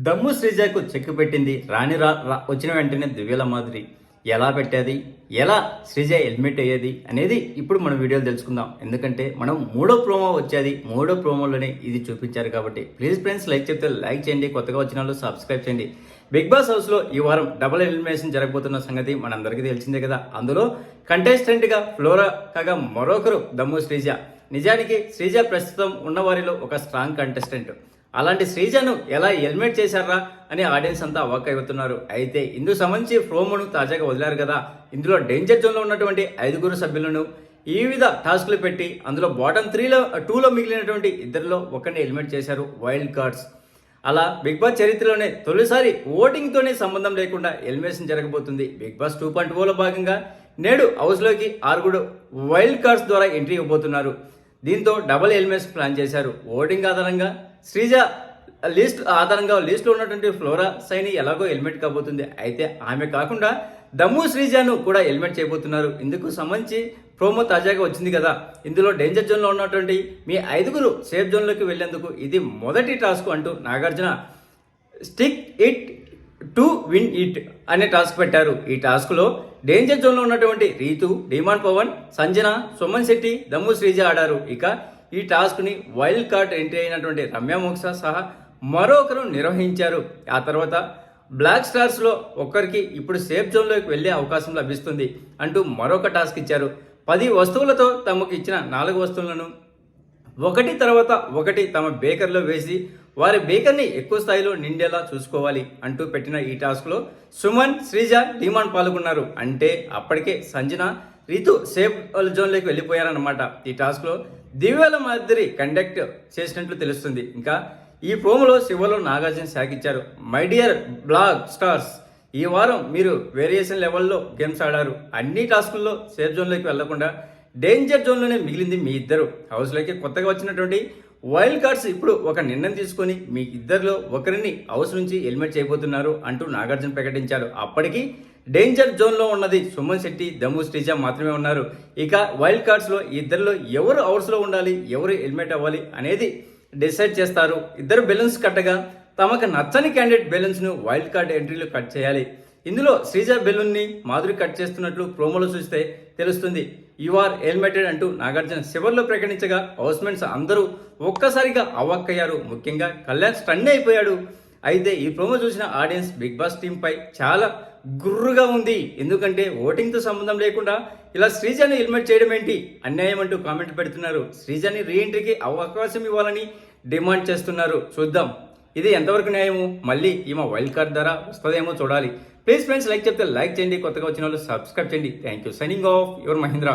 దమ్ము శ్రీజకు చెక్ పెట్టింది వచ్చిన వెంటనే దివ్యల మాదిరి ఎలా పెట్టేది, ఎలా శ్రీజ హెల్మెట్ అయ్యేది అనేది ఇప్పుడు మనం వీడియోలో తెలుసుకుందాం. ఎందుకంటే మనం మూడో ప్రోమో వచ్చేది, మూడో ప్రోమోలోనే ఇది చూపించారు కాబట్టి ప్లీజ్ ఫ్రెండ్స్ లైక్ చెప్తే లైక్ చేయండి, కొత్తగా వచ్చిన వాళ్ళు సబ్స్క్రైబ్ చేయండి. బిగ్ బాస్ హౌస్లో ఈ వారం డబుల్ ఎలిమినేషన్ జరగబోతున్న సంగతి మనందరికీ తెలిసిందే కదా. అందులో కంటెస్టెంట్గా ఫ్లోరా కాగా మరొకరు దమ్ము శ్రీజ. నిజానికి శ్రీజ ప్రస్తుతం ఉన్న వారిలో ఒక స్ట్రాంగ్ కంటెస్టెంట్. అలాంటి శ్రీజను ఎలా హెల్మెట్ చేశారా అని ఆడియన్స్ అంతా అవాక్ అవుతున్నారు. అయితే ఇందుకు సంబంధించి ప్రోమోను తాజాగా వదిలారు కదా. ఇందులో డేంజర్ జోన్లో ఉన్నటువంటి 5 సభ్యులను ఈ విధ టాస్క్లు పెట్టి అందులో బాటమ్ 2లో మిగిలినటువంటి ఇద్దరిలో ఒకరిని హెల్మెట్ చేశారు, వైల్డ్ కార్డ్స్. అలా బిగ్ బాస్ చరిత్రలోనే తొలిసారి ఓటింగ్తోనే సంబంధం లేకుండా ఎలిమినేషన్ జరగబోతుంది. బిగ్ బాస్ 2.0లో భాగంగా నేడు హౌస్లోకి 6 వైల్డ్ కార్డ్స్ ద్వారా ఎంట్రీ ఇవ్వబోతున్నారు. దీంతో డబుల్ ఎలిమినేషన్ ప్లాన్ చేశారు. ఓటింగ్ ఆధారంగా శ్రీజ లిస్ట్లో ఉన్నటువంటి ఫ్లోరా సైని ఎలాగో హెల్మెట్ కాబోతుంది. అయితే ఆమె కాకుండా దమ్ము శ్రీజను కూడా హెల్మెట్ చేయబోతున్నారు. ఇందుకు సంబంధించి ప్రోమో తాజాగా వచ్చింది కదా. ఇందులో డేంజర్ జోన్లో ఉన్నటువంటి మీ 5 సేఫ్ జోన్లోకి వెళ్లేందుకు ఇది మొదటి టాస్క్ అంటూ Nagarjuna stick it to win it అనే టాస్క్ పెట్టారు. ఈ టాస్క్లో డేంజర్ జోన్లో ఉన్నటువంటి రీతు, డిమాండ్ పవన్, సంజన, సుమన్ శెట్టి, దమ్ము శ్రీజ ఆడారు. ఇక ఈ టాస్క్ని వైల్డ్ కార్డ్ ఎంట్రీ అయినటువంటి రమ్య మోక్సా సహా మరొకరు నిర్వహించారు. ఆ తర్వాత బ్లాక్ స్టార్స్లో ఒక్కరికి ఇప్పుడు సేఫ్ జోన్లోకి వెళ్లే అవకాశం లభిస్తుంది అంటూ మరొక టాస్క్ ఇచ్చారు. 10 వస్తువులతో తమకు ఇచ్చిన 4 వస్తువులను ఒకటి తర్వాత ఒకటి తమ బేకర్లో వేసి వారి బేకర్ని ఎక్కువ స్థాయిలో నిండేలా చూసుకోవాలి అంటూ పెట్టిన ఈ టాస్క్లో సుమన్, శ్రీజ, డిమాండ్ పాల్గొన్నారు. అంటే అప్పటికే సంజన, రీతు సేఫ్ జోన్లోకి వెళ్ళిపోయారన్నమాట. ఈ టాస్క్లో దివ్యాల మాదిరి కండక్ట్ చేసినట్లు తెలుస్తుంది. ఇంకా ఈ ప్రోమోలో శివలో నాగార్జున శాఖిచ్చారు. మై డియర్ బ్లాక్ స్టార్స్, ఈ వారం మీరు వేరియేషన్ లెవెల్లో గేమ్స్ ఆడారు. అన్ని టాస్కుల్లో సేఫ్ జోన్లోకి వెళ్లకుండా డేంజర్ జోన్లోనే మిగిలింది మీ ఇద్దరు. హౌస్లోకి కొత్తగా వచ్చినటువంటి వైల్డ్ కార్డ్స్ ఇప్పుడు ఒక నిర్ణయం తీసుకొని మీ ఇద్దరిలో ఒకరిని హౌస్ నుంచి హెల్మెట్ చేయబోతున్నారు అంటూ నాగార్జున ప్రకటించారు. అప్పటికి డేంజర్ జోన్లో ఉన్నది సుమన్ శెట్టి, దమ్ము శ్రీజ మాత్రమే ఉన్నారు. ఇక వైల్డ్ కార్డ్స్లో ఇద్దరిలో ఎవరు హౌస్లో ఉండాలి, ఎవరు హెల్మెట్ అవ్వాలి అనేది డిసైడ్ చేస్తారు. ఇద్దరు బెలూన్స్ కట్టగా తమకు నచ్చని క్యాండిడేట్ బెలూన్స్ను వైల్డ్ కార్డ్ ఎంట్రీలు కట్ చేయాలి. ఇందులో శ్రీజ బెలూన్ని మాధురి కట్ చేస్తున్నట్లు ప్రోమోలో చూస్తే తెలుస్తుంది. యు ఆర్ హెల్మెటెడ్ అంటూ నాగార్జున చివర్లో ప్రకటించగా హౌస్మేట్స్ అందరూ ఒక్కసారిగా అవాక్కయ్యారు. ముఖ్యంగా కళ్యాణ్ స్టన్ అయిపోయాడు. అయితే ఈ ప్రోమో చూసిన ఆడియన్స్ బిగ్ బాస్ టీం పై చాలా గుర్రుగా ఉంది. ఎందుకంటే ఓటింగ్తో సంబంధం లేకుండా ఇలా శ్రీజని హెల్మెట్ చేయడం ఏంటి, అన్యాయం అంటూ కామెంట్ పెడుతున్నారు. శ్రీజని రీఎంట్రీకి అవకాశం ఇవ్వాలని డిమాండ్ చేస్తున్నారు. చూద్దాం ఇది ఎంతవరకు న్యాయము. మళ్ళీ ఈమె వైల్డ్ కార్డ్ ద్వారా వస్తుందేమో చూడాలి. ప్లీజ్ ఫ్రెండ్స్ లైక్ చెప్తే లైక్ చేయండి, కొత్తగా వచ్చిన వాళ్ళు సబ్స్క్రైబ్ చేయండి. Thank you. Signing off your Mahindra.